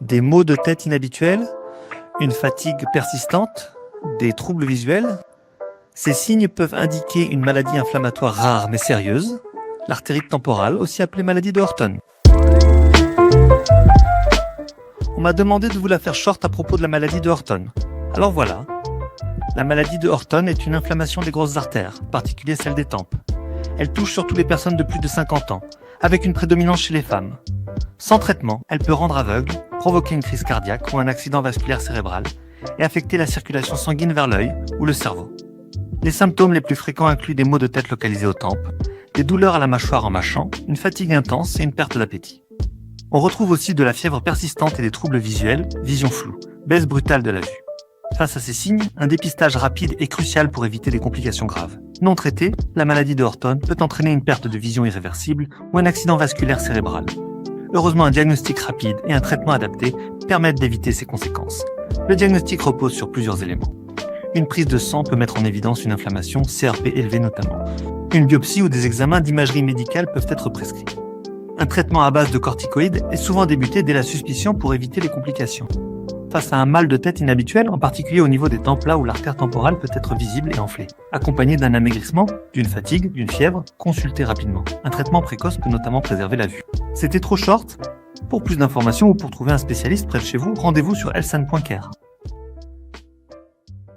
des maux de tête inhabituels, une fatigue persistante, des troubles visuels. Ces signes peuvent indiquer une maladie inflammatoire rare mais sérieuse, l'artérite temporale, aussi appelée maladie de Horton. On m'a demandé de vous la faire short à propos de la maladie de Horton. Alors voilà, la maladie de Horton est une inflammation des grosses artères, en particulier celle des tempes. Elle touche surtout les personnes de plus de 50 ans, avec une prédominance chez les femmes. Sans traitement, elle peut rendre aveugle, provoquer une crise cardiaque ou un accident vasculaire cérébral et affecter la circulation sanguine vers l'œil ou le cerveau. Les symptômes les plus fréquents incluent des maux de tête localisés aux tempes, des douleurs à la mâchoire en mâchant, une fatigue intense et une perte d'appétit. On retrouve aussi de la fièvre persistante et des troubles visuels, vision floue, baisse brutale de la vue. Face à ces signes, un dépistage rapide est crucial pour éviter des complications graves. Non traitée, la maladie de Horton peut entraîner une perte de vision irréversible ou un accident vasculaire cérébral. Heureusement, un diagnostic rapide et un traitement adapté permettent d'éviter ces conséquences. Le diagnostic repose sur plusieurs éléments. Une prise de sang peut mettre en évidence une inflammation, CRP élevée notamment. Une biopsie ou des examens d'imagerie médicale peuvent être prescrits. Un traitement à base de corticoïdes est souvent débuté dès la suspicion pour éviter les complications. Face à un mal de tête inhabituel, en particulier au niveau des tempes là où l'artère temporale peut être visible et enflée, accompagné d'un amaigrissement, d'une fatigue, d'une fièvre, consultez rapidement. Un traitement précoce peut notamment préserver la vue. C'était trop short? Pour plus d'informations ou pour trouver un spécialiste près de chez vous, rendez-vous sur elsan.care.